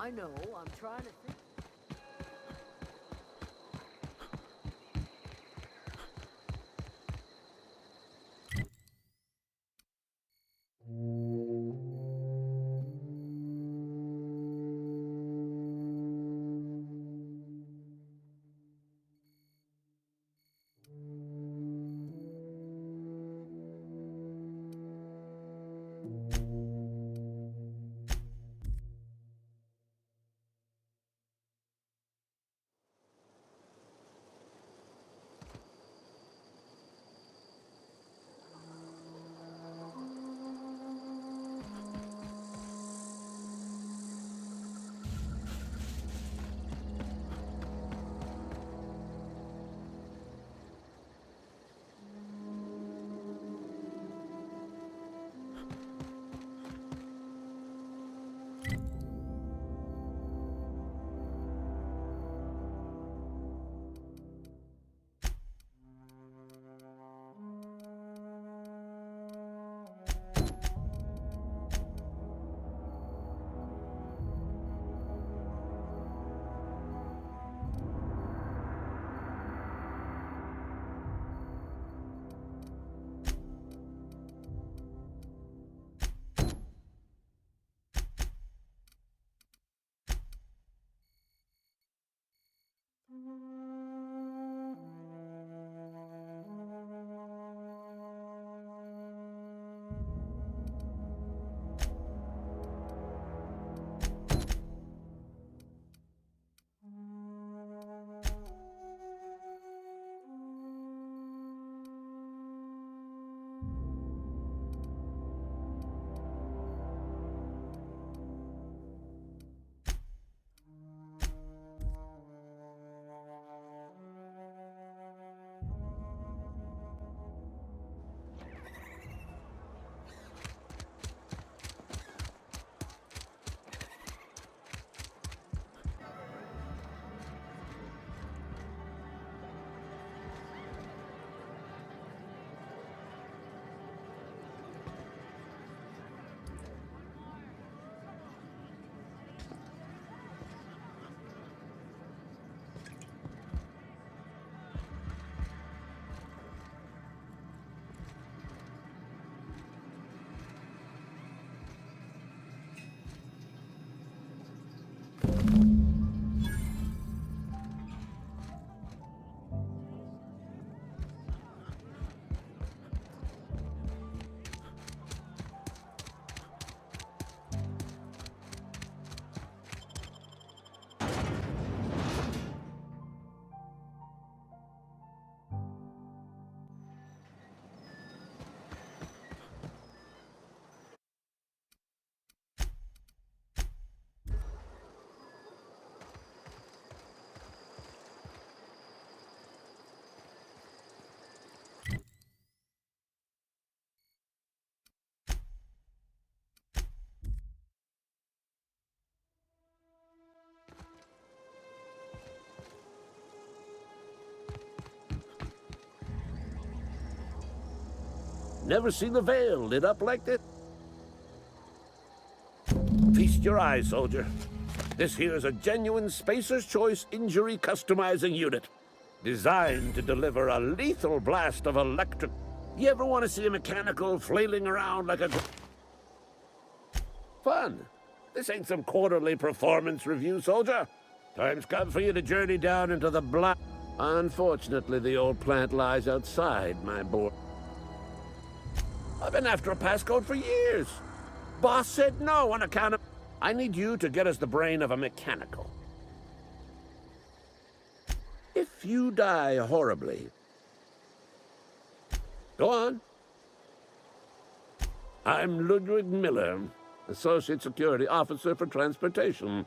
I know, I'm trying to think. Never seen the Veil lit up like that? Feast your eyes, soldier. This here's a genuine Spacer's Choice injury customizing unit. Designed to deliver a lethal blast of electric... You ever want to see a mechanical flailing around like a... Fun. This ain't some quarterly performance review, soldier. Time's come for you to journey down into the black... Unfortunately, the old plant lies outside my board. I've been after a passcode for years. Boss said no on account of... I need you to get us the brain of a mechanical. If you die horribly... Go on. I'm Ludwig Miller, Associate Security Officer for Transportation.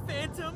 Phantom?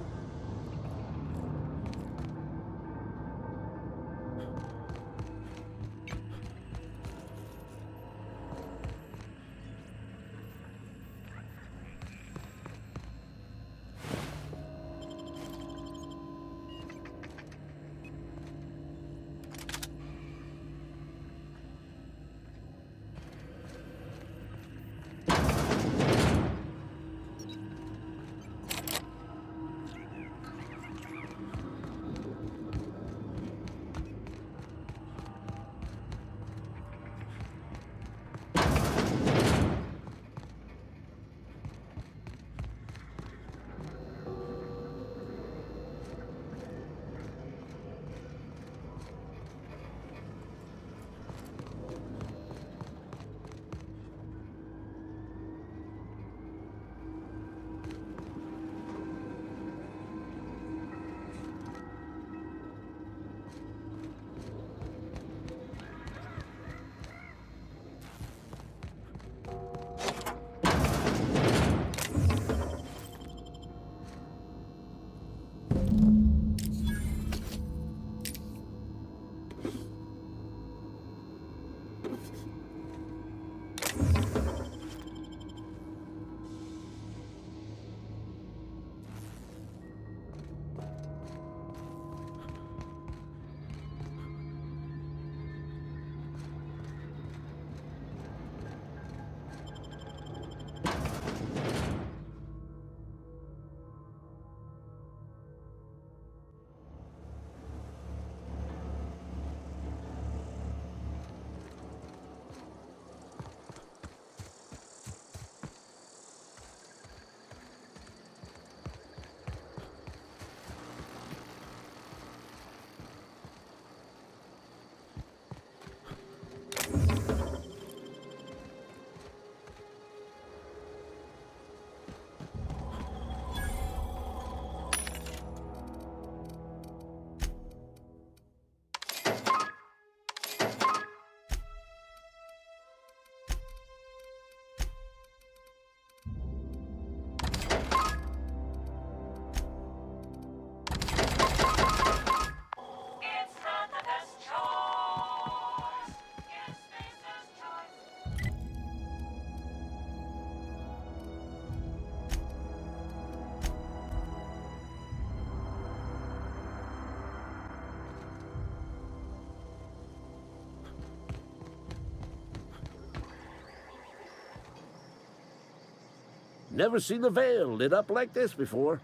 Never seen the Veil lit up like this before.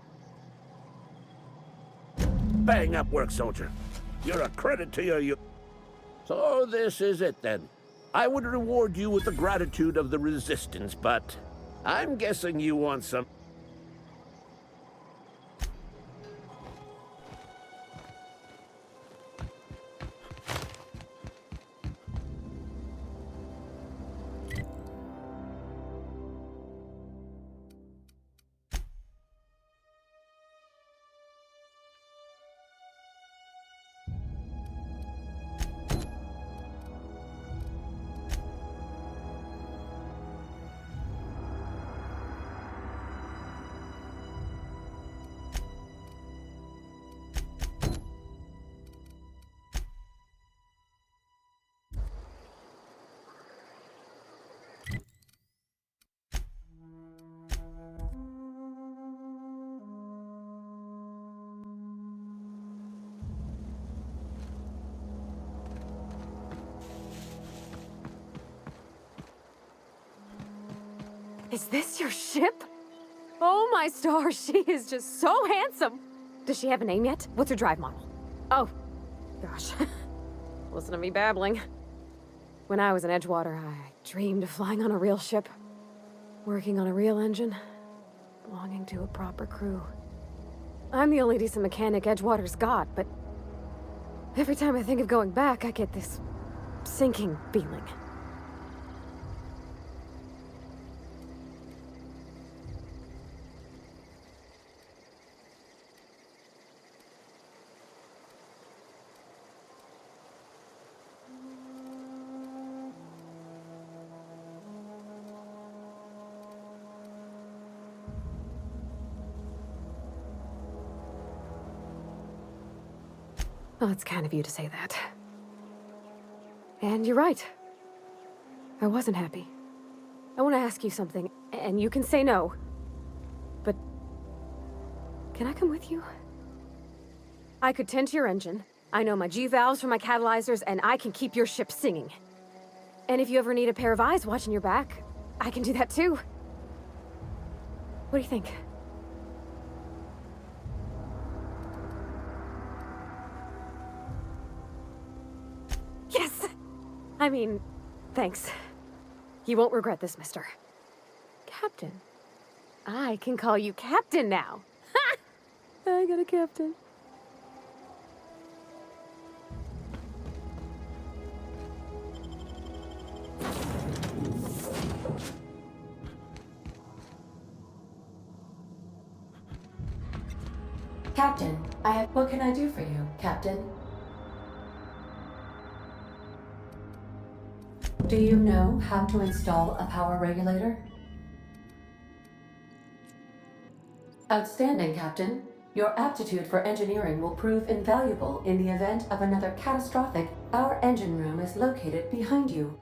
Bang up work, soldier. You're a credit to your... So this is it, then. I would reward you with the gratitude of the Resistance, but I'm guessing you want some... Is this your ship? Oh my stars, she is just so handsome! Does she have a name yet? What's her drive model? Oh, gosh. Listen to me babbling. When I was in Edgewater, I dreamed of flying on a real ship, working on a real engine, belonging to a proper crew. I'm the only decent mechanic Edgewater's got, but every time I think of going back, I get this sinking feeling. Well, it's kind of you to say that. And you're right. I wasn't happy. I want to ask you something, and you can say no. But... can I come with you? I could tend to your engine. I know my G-valves from my catalyzers, and I can keep your ship singing. And if you ever need a pair of eyes watching your back, I can do that too. What do you think? Yes! I mean, thanks. You won't regret this, mister. Captain. I can call you Captain now. Ha! I got a captain. Captain, what can I do for you, Captain? Do you know how to install a power regulator? Outstanding, Captain. Your aptitude for engineering will prove invaluable in the event of another catastrophic. Our engine room is located behind you.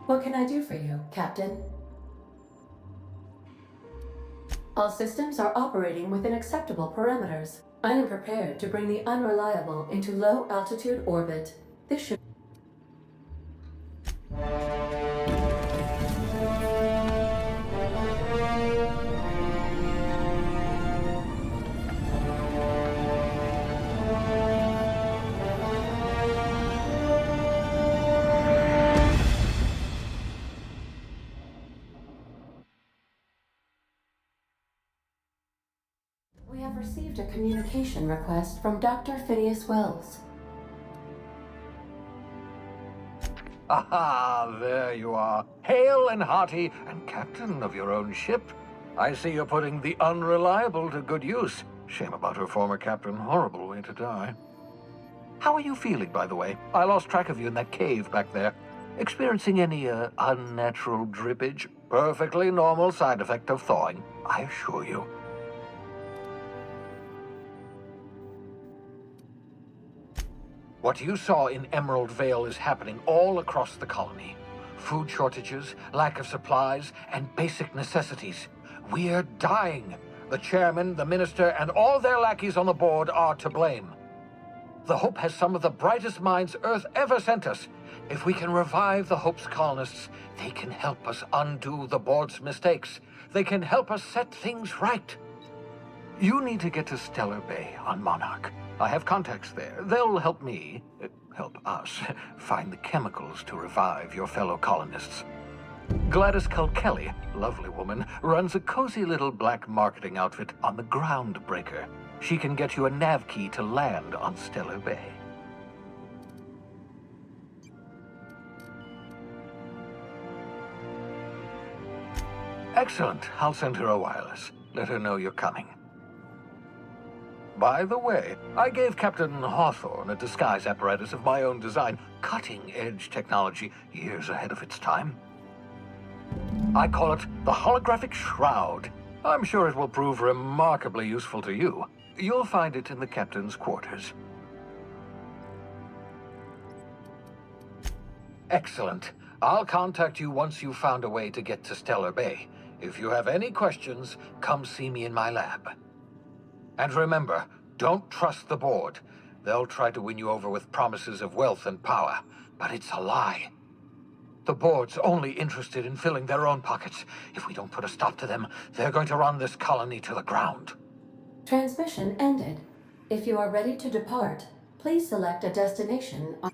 What can I do for you, Captain? All systems are operating within acceptable parameters. I am prepared to bring the unreliable into low-altitude orbit. This should... We have received a communication request from Dr. Phineas Wells. Aha, there you are. Hale and hearty, and captain of your own ship. I see you're putting the unreliable to good use. Shame about her former captain. Horrible way to die. How are you feeling, by the way? I lost track of you in that cave back there. Experiencing any, unnatural drippage? Perfectly normal side effect of thawing, I assure you. What you saw in Emerald Vale is happening all across the colony. Food shortages, lack of supplies, and basic necessities. We're dying. The chairman, the minister, and all their lackeys on the board are to blame. The Hope has some of the brightest minds Earth ever sent us. If we can revive the Hope's colonists, they can help us undo the board's mistakes. They can help us set things right. You need to get to Stellar Bay on Monarch. I have contacts there. They'll help me, help us, find the chemicals to revive your fellow colonists. Gladys Kelly, lovely woman, runs a cozy little black marketing outfit on the Groundbreaker. She can get you a nav key to land on Stellar Bay. Excellent. I'll send her a wireless. Let her know you're coming. By the way, I gave Captain Hawthorne a disguise apparatus of my own design, cutting-edge technology, years ahead of its time. I call it the Holographic Shroud. I'm sure it will prove remarkably useful to you. You'll find it in the captain's quarters. Excellent. I'll contact you once you've found a way to get to Stellar Bay. If you have any questions, come see me in my lab. And remember, don't trust the board. They'll try to win you over with promises of wealth and power, but it's a lie. The board's only interested in filling their own pockets. If we don't put a stop to them, they're going to run this colony to the ground. Transmission ended. If you are ready to depart, please select a destination on...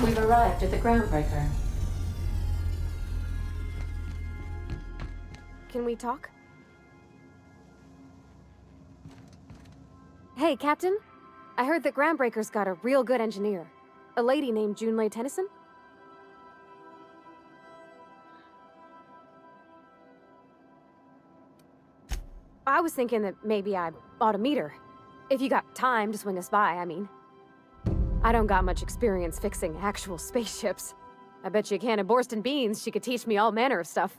We've arrived at the Groundbreaker. Can we talk? Hey, Captain. I heard that Groundbreaker's got a real good engineer. A lady named Junlei Tennyson? I was thinking that maybe I ought to meet her. If you got time to swing us by, I mean. I don't got much experience fixing actual spaceships. I bet you a can of Borston beans she could teach me all manner of stuff.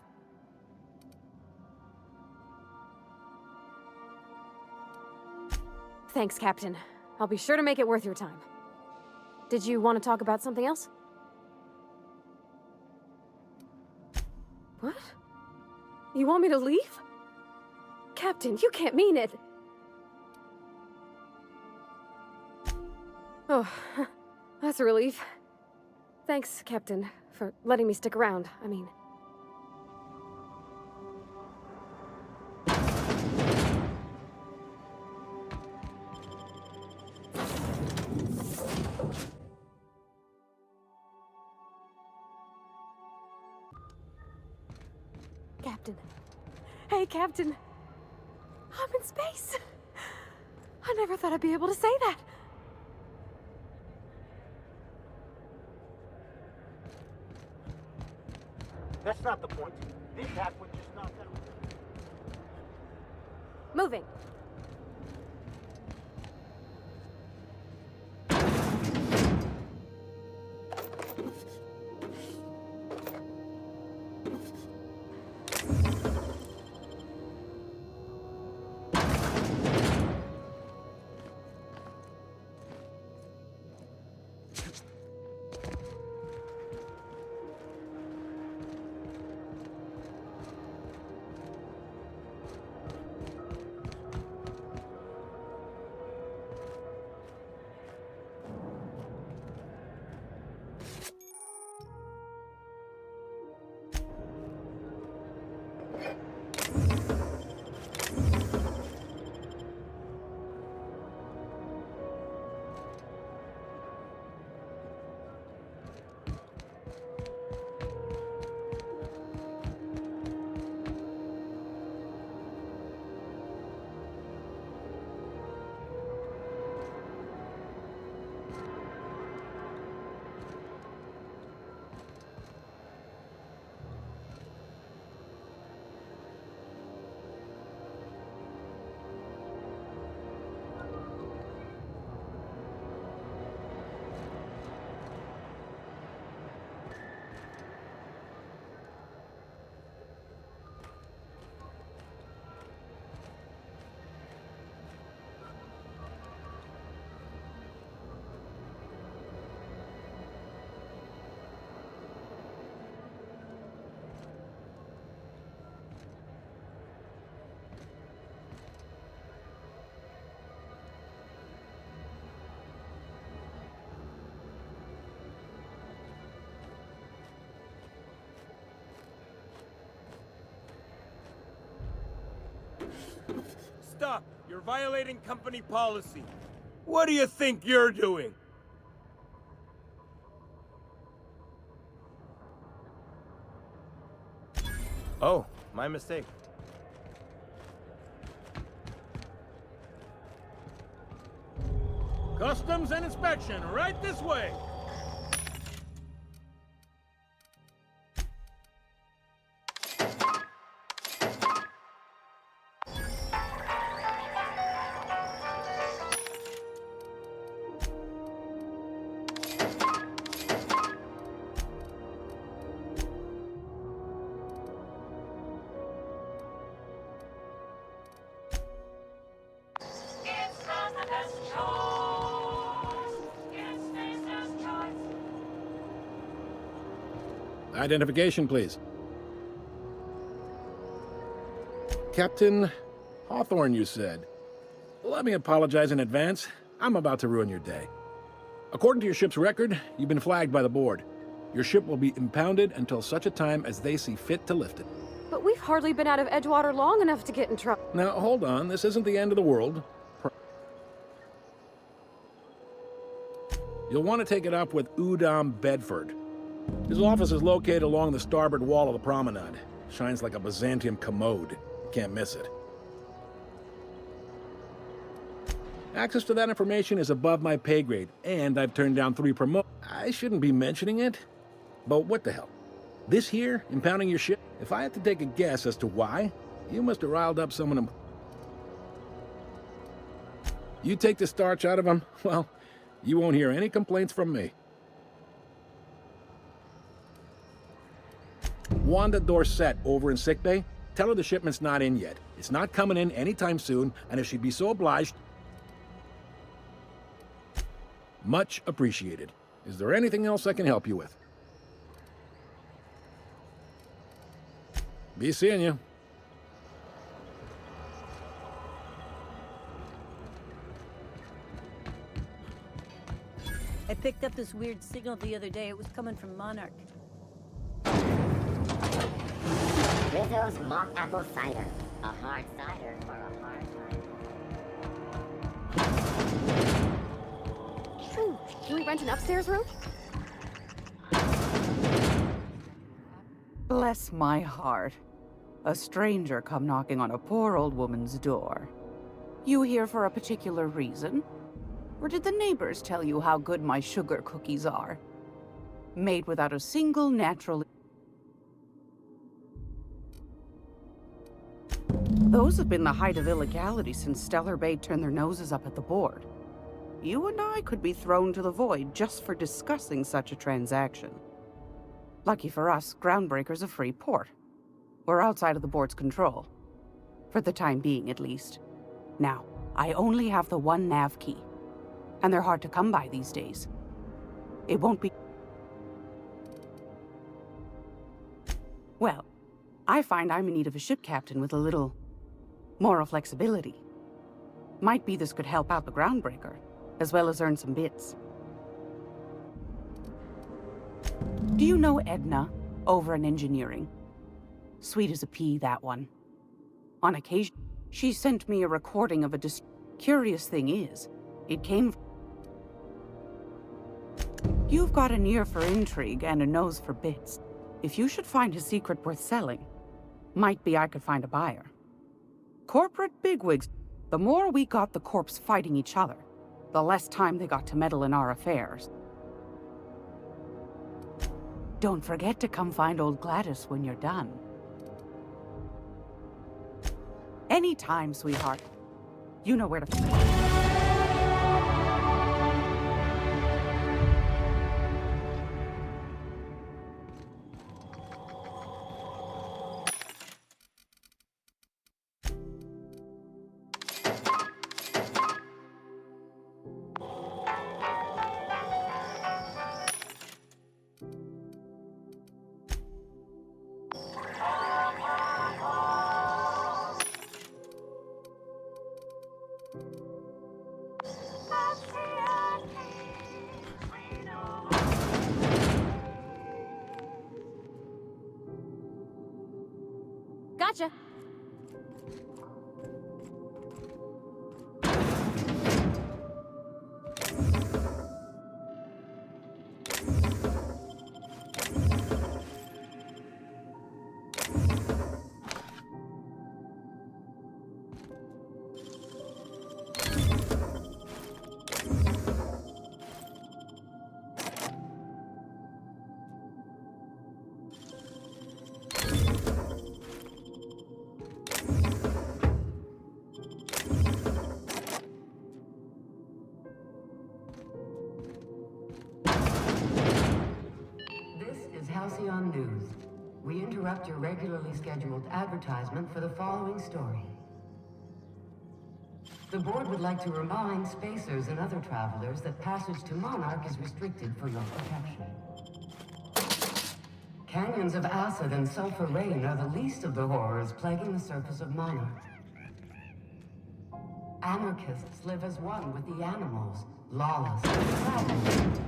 Thanks, Captain. I'll be sure to make it worth your time. Did you want to talk about something else? What? You want me to leave? Captain, you can't mean it! Oh, that's a relief. Thanks, Captain, for letting me stick around. I mean... Captain. Hey, Captain. I'm in space. I never thought I'd be able to say that. That's not the point. The impact would just knock that. Moving. Stop! You're violating company policy. What do you think you're doing? Oh, my mistake. Customs and inspection, right this way! Identification, please. Captain Hawthorne, you said. Let me apologize in advance. I'm about to ruin your day. According to your ship's record, you've been flagged by the board. Your ship will be impounded until such a time as they see fit to lift it. But we've hardly been out of Edgewater long enough to get in trouble. Now, hold on. This isn't the end of the world. You'll want to take it up with Udom Bedford. His office is located along the starboard wall of the promenade. Shines like a Byzantium commode. You can't miss it. Access to that information is above my pay grade, and I've turned down 3 promotions. I shouldn't be mentioning it, but what the hell? This here, impounding your ship? If I had to take a guess as to why, you must have riled up someone to... You take the starch out of him, well, you won't hear any complaints from me. Wanda Dorset over in sickbay, tell her the shipment's not in yet. It's not coming in anytime soon, and if she'd be so obliged... Much appreciated. Is there anything else I can help you with? Be seeing you. I picked up this weird signal the other day. It was coming from Monarch. Rizzo's mock apple cider. A hard cider for a hard time. Ooh, can we rent an upstairs room? Bless my heart. A stranger come knocking on a poor old woman's door. You here for a particular reason? Or did the neighbors tell you how good my sugar cookies are? Made without a single natural... Those have been the height of illegality since Stellar Bay turned their noses up at the board. You and I could be thrown to the void just for discussing such a transaction. Lucky for us, Groundbreaker's a free port. We're outside of the board's control. For the time being, at least. Now, I only have the 1 nav key. And they're hard to come by these days. It won't be... Well, I find I'm in need of a ship captain with a little... moral flexibility. Might be this could help out the Groundbreaker, as well as earn some bits. Do you know Edna, over in engineering? Sweet as a pea, that one. On occasion, she sent me a recording of a Curious thing is, it came... You've got an ear for intrigue and a nose for bits. If you should find a secret worth selling, might be I could find a buyer. Corporate bigwigs, the more we got the corps fighting each other, the less time they got to meddle in our affairs. Don't forget to come find old Gladys when you're done. Anytime, sweetheart. You know where to... Gotcha. Halcyon News. We interrupt your regularly scheduled advertisement for the following story. The board would like to remind spacers and other travelers that passage to Monarch is restricted for your protection. Canyons of acid and sulfur rain are the least of the horrors plaguing the surface of Monarch. Anarchists live as one with the animals, lawless and savage.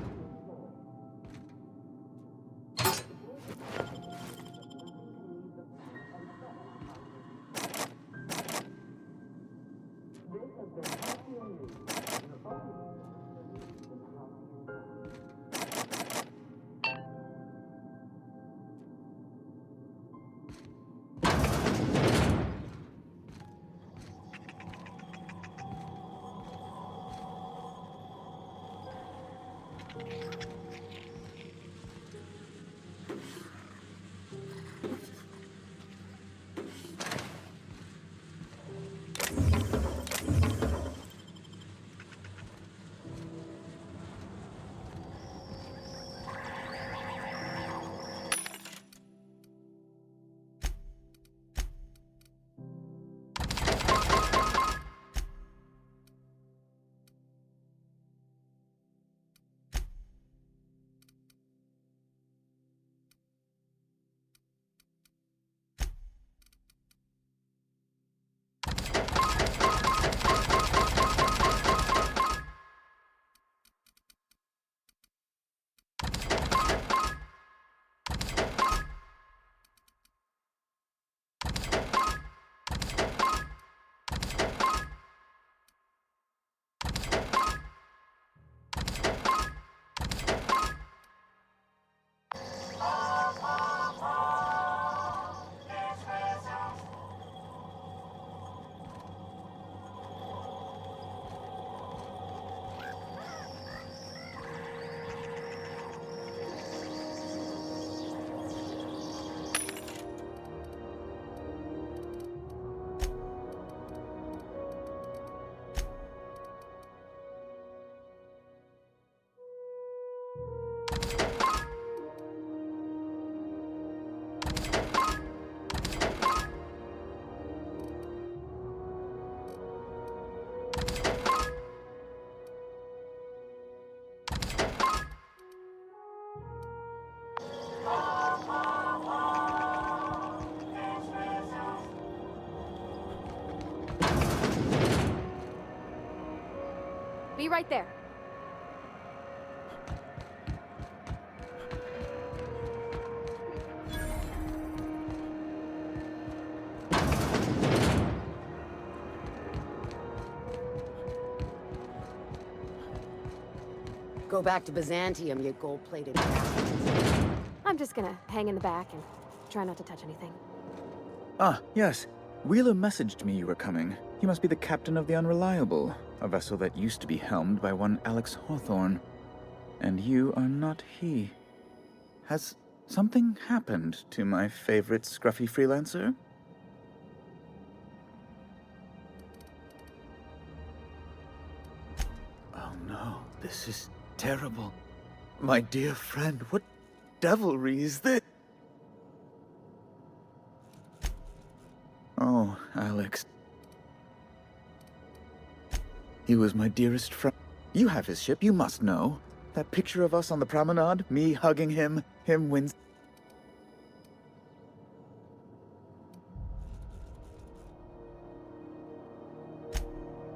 Be right there. Go back to Byzantium, you gold-plated bastards. I'm just gonna hang in the back and try not to touch anything. Ah, yes. Wheeler messaged me you were coming. He must be the captain of the Unreliable, a vessel that used to be helmed by one Alex Hawthorne. And you are not he. Has something happened to my favorite scruffy freelancer? Oh no, this is terrible. My dear friend, what devilry is this? Oh, Alex. He was my dearest friend. You have his ship, you must know. That picture of us on the promenade, me hugging him wins.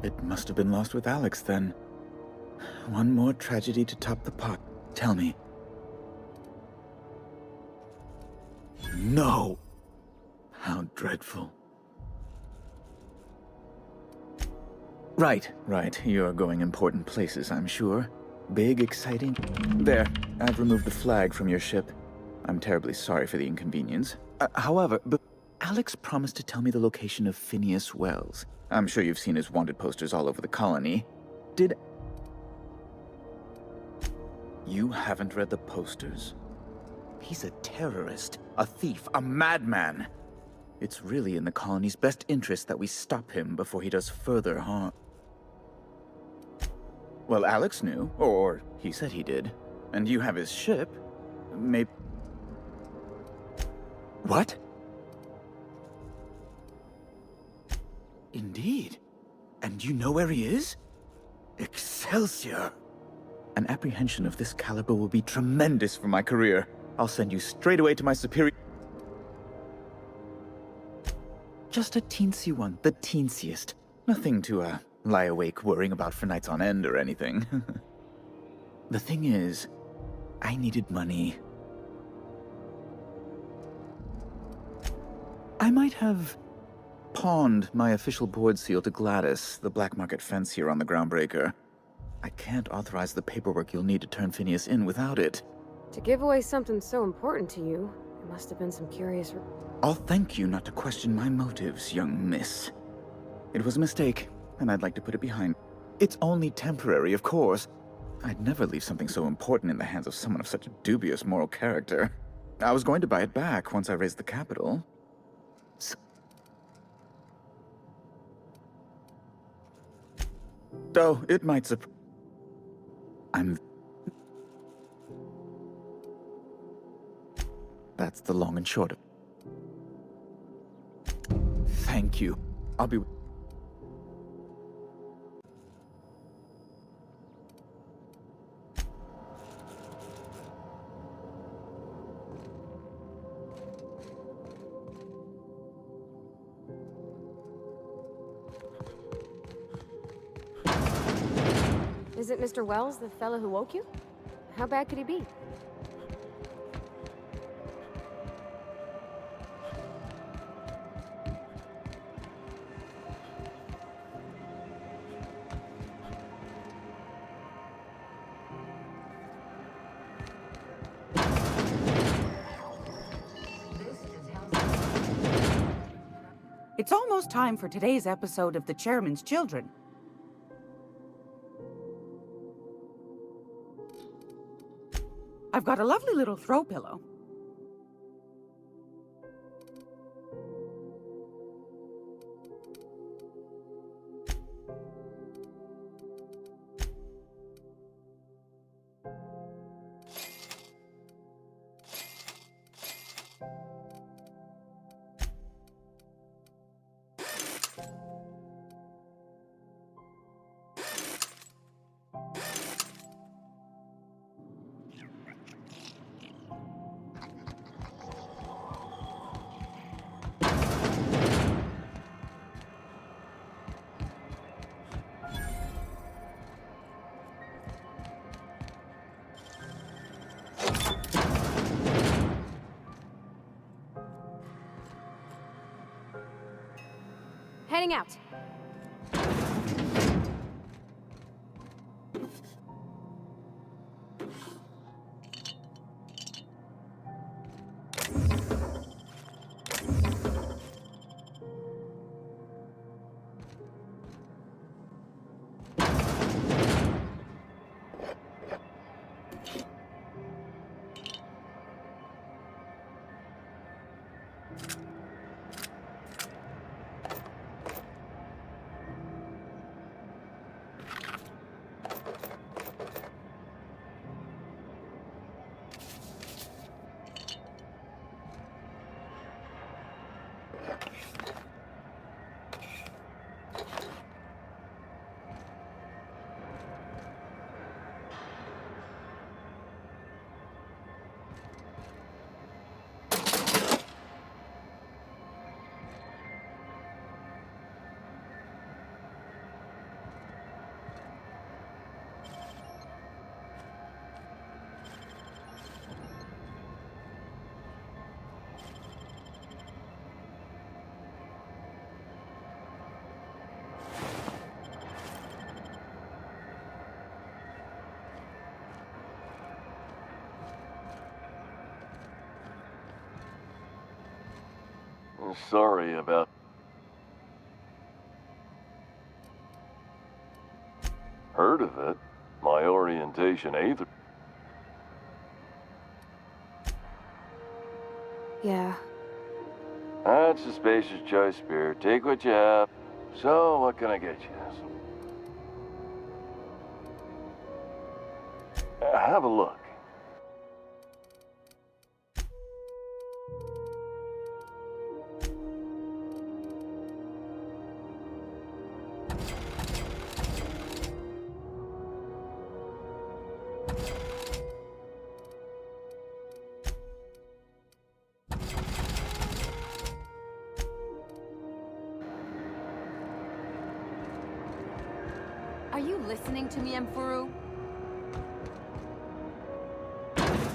It must have been lost with Alex then. One more tragedy to top the pot. Tell me. No! How dreadful. Right. You're going important places, I'm sure. Big, exciting. There, I've removed the flag from your ship. I'm terribly sorry for the inconvenience. However, Alex promised to tell me the location of Phineas Wells. I'm sure you've seen his wanted posters all over the colony. Did... You haven't read the posters? He's a terrorist, a thief, a madman. It's really in the colony's best interest that we stop him before he does further harm. Well, Alex knew, or he said he did. And you have his ship. Maybe... What? Indeed. And you know where he is? Excelsior! An apprehension of this caliber will be tremendous for my career. I'll send you straight away to my superior... Just a teensy one, the teensiest. Nothing to, lie awake worrying about for nights on end or anything. The thing is, I needed money. I might have pawned my official board seal to Gladys, the black market fence here on the Groundbreaker. I can't authorize the paperwork you'll need to turn Phineas in without it. To give away something so important to you, there must have been some curious... I'll thank you not to question my motives, young miss. It was a mistake, and I'd like to put it behind. It's only temporary, of course. I'd never leave something so important in the hands of someone of such a dubious moral character. I was going to buy it back once I raised the capital. Though it might That's the long and short of it. Thank you. I'll be... Is it Mr. Wells, the fellow who woke you? How bad could he be? It's almost time for today's episode of The Chairman's Children. I've got a lovely little throw pillow. heading out. Sorry about... Heard of it? My orientation either. Yeah. That's a spacer's choice, Spirit. Take what you have. So, what can I get you? Have a look. Are you listening to me, Emperor?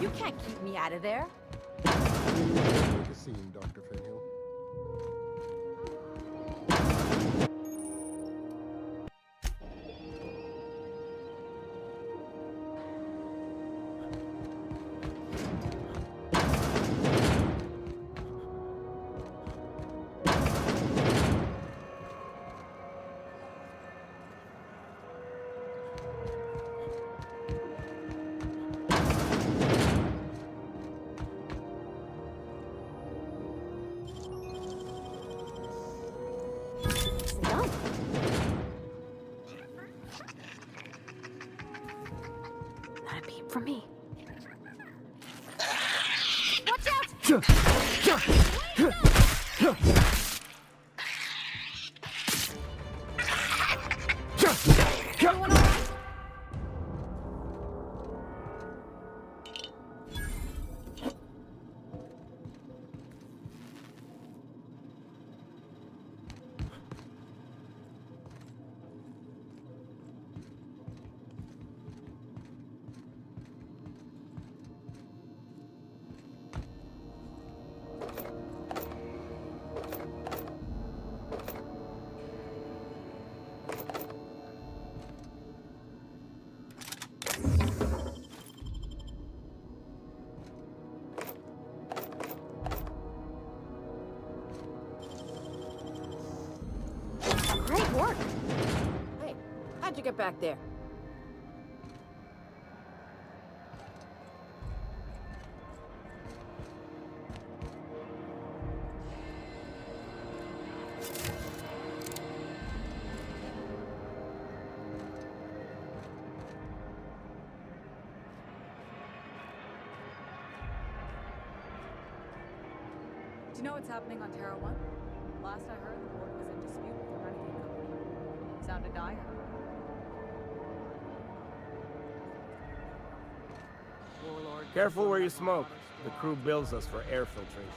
You can't keep me out of there. Take a scene, Dr. Fenhill. Not a peep from me. Great work! Hey, how'd you get back there? Do you know what's happening on Terra 1? Last I heard, the board was in dispute with the Renegade Company. Sounded dire. Warlord. Careful where you smoke. The crew bills us for air filtration.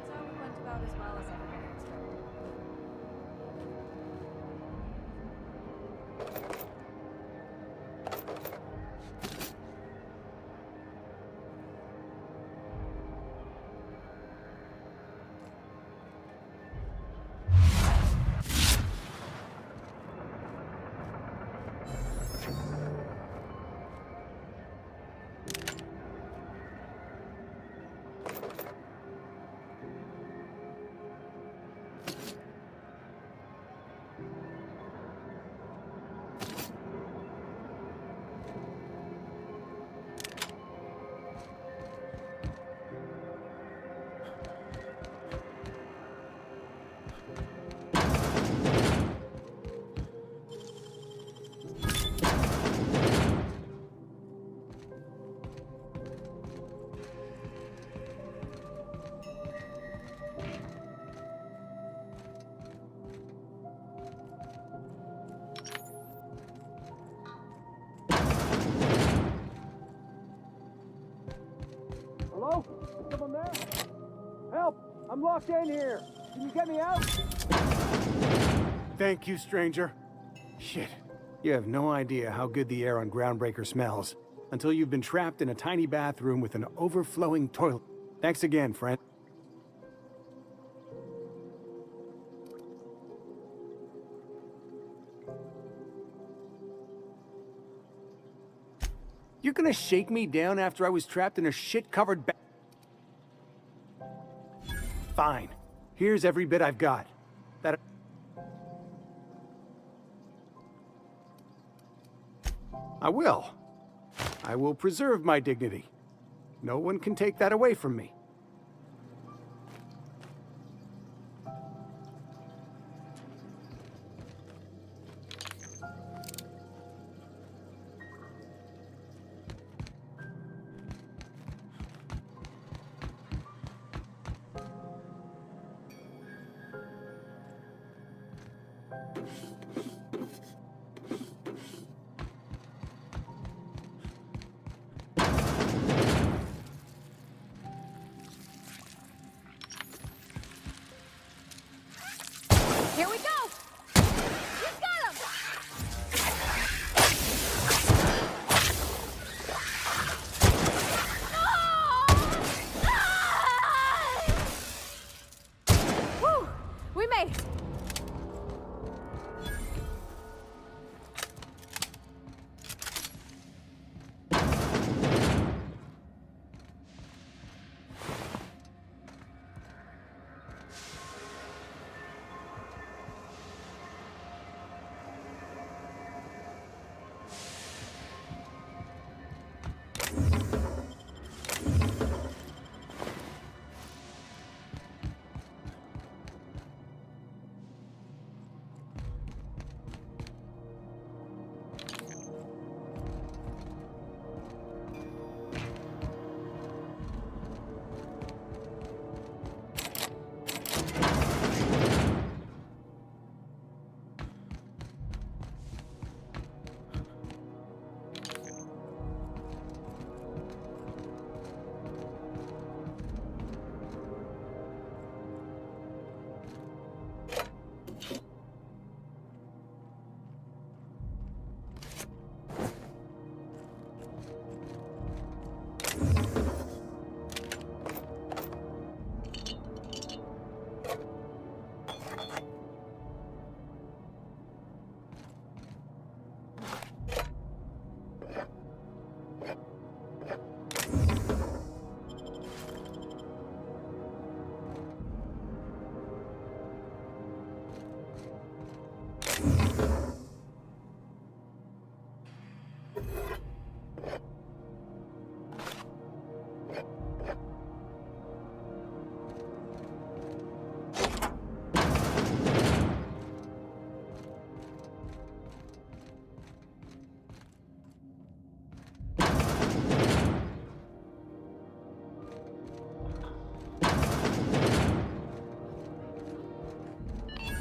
So we went about as well as everyone expected. Hello? Someone there? Help! I'm locked in here! Can you get me out? Thank you, stranger. Shit. You have no idea how good the air on Groundbreaker smells until you've been trapped in a tiny bathroom with an overflowing toilet. Thanks again, friend. You're gonna shake me down after I was trapped in a shit-covered Fine. Here's every bit I've got. I will. I will preserve my dignity. No one can take that away from me. Here we go! He's got him! Whew! We made it!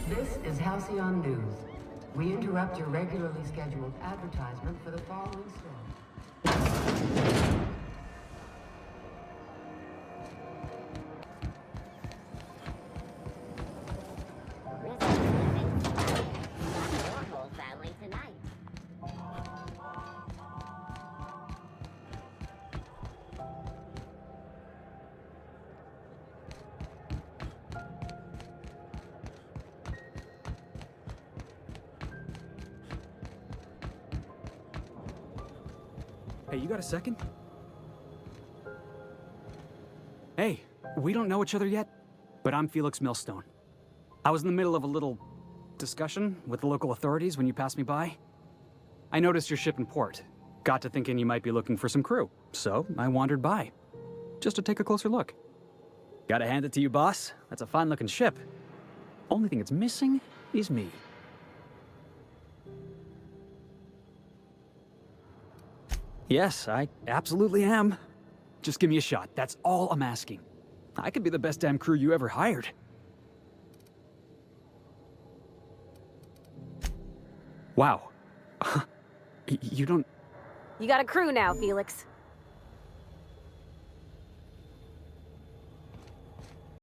This is Halcyon News. We interrupt your regularly scheduled advertisement for the following story. Your whole family tonight. Hey, you got a second? Hey, we don't know each other yet, but I'm Felix Millstone. I was in the middle of a little discussion with the local authorities when you passed me by. I noticed your ship in port. Got to thinking you might be looking for some crew, so I wandered by, just to take a closer look. Gotta hand it to you, boss. That's a fine-looking ship. Only thing it's missing is me. Yes, I absolutely am. Just give me a shot. That's all I'm asking. I could be the best damn crew you ever hired. Wow. You don't... You got a crew now, Felix.